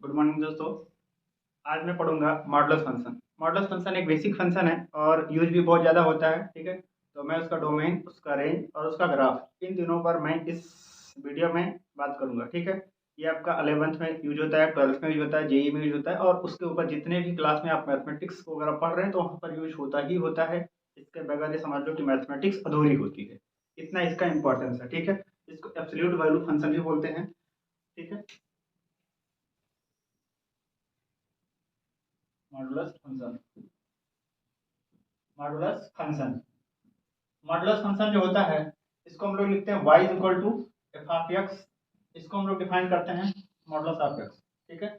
Good morning दोस्तों। आज मैं पढ़ूंगा मॉडुलस फंक्शन। मॉडुलस फंक्शन एक बेसिक फंक्शन है और यूज भी बहुत ज़्यादा होता है। ठीक है, तो मैं उसका डोमेन, उसका रेंज और उसका ग्राफ, इन तीनों पर मैं इस वीडियो में बात करूंगा। ठीक है, ये आपका 11th में यूज होता है, 12th में यूज होता है, जेई में यूज होता है और उसके ऊपर जितने भी क्लास में आप मैथमेटिक्स को अगर आप पढ़ रहे हैं तो वहाँ पर यूज होता ही होता है। इसके बगैर ये समझ लो कि मैथमेटिक्स अधूरी होती है। इतना इसका इंपॉर्टेंस है। ठीक है, इसको एब्सोल्यूट वैल्यू फंक्शन भी बोलते हैं। ठीक है, modulus function. Modulus function, modulus function जो होता है इसको हम लोग लिखते हैं y equal to F of X. इसको हम लोग डिफाइन करते हैं मॉडुलस ऑफ एक्स। ठीक है,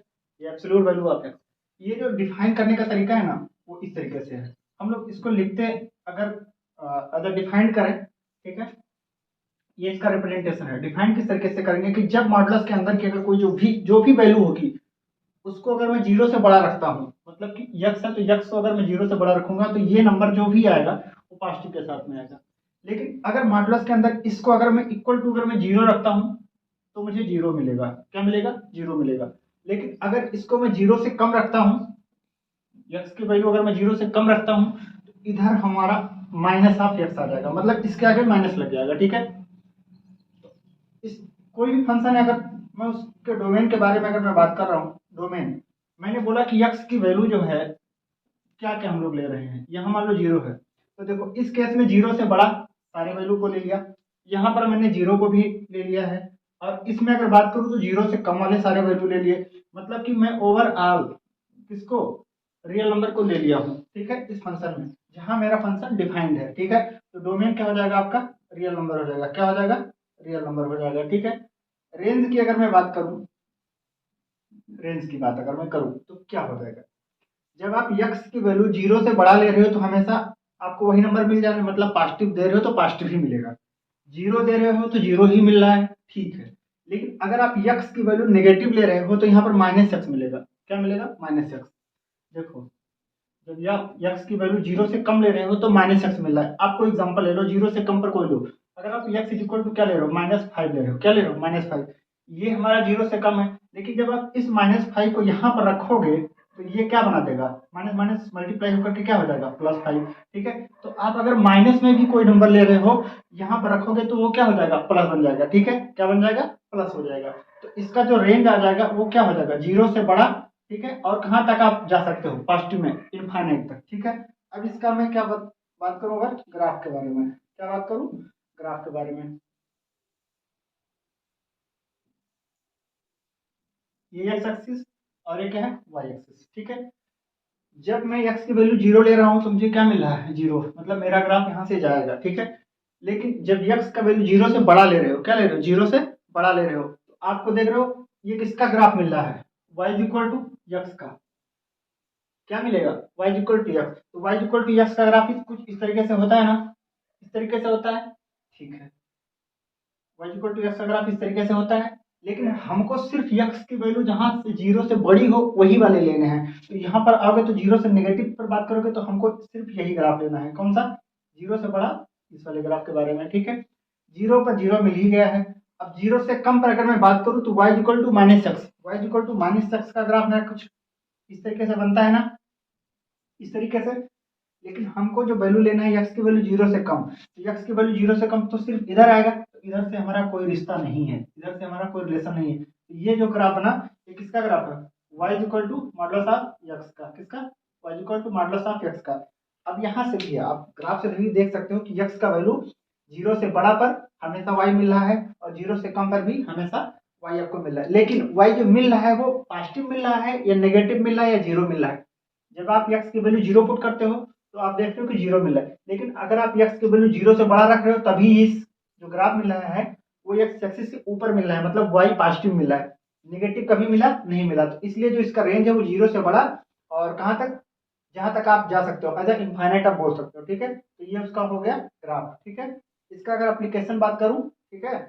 ये एब्सोल्यूट वैल्यू ऑफ एक्स। ये जो डिफाइन करने का तरीका है ना, वो इस तरीके से है। हम लोग इसको लिखते हैं, अगर अगर डिफाइन करें, ठीक है, ये इसका रिप्रेजेंटेशन है। डिफाइन किस तरीके से करेंगे कि जब मॉडुलस के अंदर की अगर कोई जो भी वैल्यू होगी, उसको अगर मैं जीरो से बड़ा रखता हूँ, मतलब कि यक्स है तो यक्स को अगर मैं जीरो से बड़ा रखूंगा तो ये नंबर जो भी आएगा वो पॉजिटिव के साथ में आएगा। लेकिन अगर मॉडुलस के अंदर इसको अगर मैं इक्वल टू अगर मैं जीरो रखता हूँ तो मुझे जीरो मिलेगा। क्या मिलेगा? जीरो मिलेगा। लेकिन अगर इसको मैं जीरो से कम रखता हूँ, यक्स की वैल्यू अगर मैं जीरो से कम रखता हूँ, तो इधर हमारा माइनस ऑफ यक्स आ जाएगा, मतलब इसके आगे माइनस लग जाएगा। ठीक है, इस कोई भी फंक्शन है, अगर मैं उसके डोमेन के बारे में अगर मैं बात कर रहा हूँ, डोमेन, मैंने बोला कि यक्स की वैल्यू जो है, क्या क्या हम लोग ले रहे हैं, यहाँ मान लो जीरो है, तो देखो इस केस में जीरो से बड़ा सारे वैल्यू को ले लिया। यहाँ पर मैंने जीरो को भी ले लिया है। और इसमें अगर बात करूँ तो जीरो से कम वाले सारे वैल्यू ले लिए, मतलब कि मैं ओवरऑल किसको, रियल नंबर को ले लिया हूँ। ठीक है, इस फंक्शन में जहां मेरा फंक्शन डिफाइंड है। ठीक है, तो डोमेन क्या हो जाएगा आपका? रियल नंबर हो जाएगा। क्या हो जाएगा? रियल नंबर हो जाएगा। ठीक है, रेंज की अगर मैं बात करूं, रेंज की बात अगर मैं करूं तो क्या हो जाएगा? जब आप यक्स की वैल्यू जीरो से बड़ा ले रहे हो तो हमेशा आपको वही नंबर मिल जाएगा, मतलब पॉजिटिव दे रहे हो तो पॉजिटिव ही मिलेगा। जीरो दे रहे हो तो जीरो ही मिल रहा है। ठीक है, लेकिन अगर आप यक्स की वैल्यू नेगेटिव ले रहे हो तो यहाँ पर माइनस एक्स मिलेगा। क्या मिलेगा? Minus x. देखो, जब आप यक्स की वैल्यू जीरो से कम ले रहे हो तो माइनस एक्स मिल रहा है। आपको एग्जांपल ले लो, जीरो से कम पर कोई लो, अगर आप एक्स इज इक्वल टू क्या ले रहे हो, माइनस फाइव ले रहे हो, क्या ले रहे हो, माइनस फाइव। ये हमारा जीरो से कम है, लेकिन जब आप इस माइनस फाइव को यहाँ पर रखोगे तो ये क्या बना देगा, माइनस माइनस मल्टीप्लाई होकर के क्या हो जाएगा, प्लस फाइव। ठीक है, तो आप अगर माइनस में भी कोई नंबर ले रहे हो, यहाँ पर रखोगे तो वो क्या हो जाएगा, प्लस बन जाएगा। ठीक है, क्या बन जाएगा, प्लस हो जाएगा। तो इसका जो रेंज आ जाएगा वो क्या हो जाएगा, जीरो से बड़ा। ठीक है, और कहाँ तक आप जा सकते हो, पॉजिटिव में इनफाइनाइट तक। ठीक है, अब इसका मैं क्या बात करूँ, अगर ग्राफ के बारे में क्या बात करूँ, ग्राफ के बारे में, ये एक्स एक्सिस और ये क्या है, वाई एक्सिस। ठीक है, जब मैं एक्स की वैल्यू जीरो ले रहा हूँ तो मुझे क्या मिल रहा है, जीरो, मतलब मेरा ग्राफ यहाँ से जाएगा। ठीक है, लेकिन जब एक्स का वैल्यू जीरो से बड़ा ले रहे हो, क्या ले रहे हो, जीरो से बड़ा ले रहे हो, तो आपको देख रहे हो ये किसका ग्राफ मिल रहा है, वाई इक्वल टू एक्स का। क्या मिलेगा, y इक्वल टू एक्स। तो y इक्वल टू एक्स का ग्राफ कुछ इस तरीके से होता है ना, इस तरीके से होता है। ठीक है, y इक्वल टू एक्स का ग्राफ इस तरीके से होता है, लेकिन हमको सिर्फ x की वैल्यू जहां से जीरो से बड़ी हो वही वाले लेने हैं। तो यहाँ पर आओगे तो जीरो से नेगेटिव पर बात करोगे तो हमको सिर्फ यही ग्राफ लेना है। कौन सा? जीरो से बड़ा, इस वाले ग्राफ के बारे में। ठीक है, जीरो पर जीरो मिल ही गया है। अब जीरो से कम पर अगर मैं बात करूँ तो y equal to minus X, Y equal to minus X का ग्राफ मेरा कुछ इस तरीके से बनता है ना, इस तरीके से। लेकिन हमको जो वैल्यू लेना है एक्स की वैल्यू जीरो से कम, तो एक्स की वैल्यू जीरो से कम तो सिर्फ इधर आएगा, तो इधर से हमारा कोई रिश्ता नहीं है, इधर से हमारा कोई रिलेशन नहीं है। तो ये जो ग्राफ बना, ये किसका ग्राफ है, Y equal to modulus of X का। किसका? Y equal to modulus of X का। अब यहाँ से भी आप ग्राफ से भी देख सकते हो कि एक्स का वैल्यू जीरो से बड़ा पर हमेशा वाई मिल रहा है और जीरो से कम पर भी हमेशा वाई आपको मिल रहा है। लेकिन वाई जो मिल रहा है वो पॉजिटिव मिल रहा है या नेगेटिव मिल रहा है या जीरो मिल रहा है। जब आप एक्स की वैल्यू जीरो पुट करते हो तो आप देखते हो कि जीरो मिल रहा है, लेकिन अगर आप एक्स की वैल्यू जीरो से बड़ा रख रहे हो तभी इस जो ग्राफ मिल रहा है वो एक्स एक्सिस के ऊपर मिल रहा है, मतलब वाई पॉजिटिव मिल रहा है, नेगेटिव कभी मिला नहीं मिला। तो इसलिए जो इसका रेंज है वो जीरो से बड़ा और कहाँ तक, जहां तक आप जा सकते हो, एज इनफाइनाइट आप बोल सकते हो। ठीक है, तो ये उसका हो गया ग्राफ। ठीक है, इसका अगर एप्लीकेशन बात करूं, ठीक है,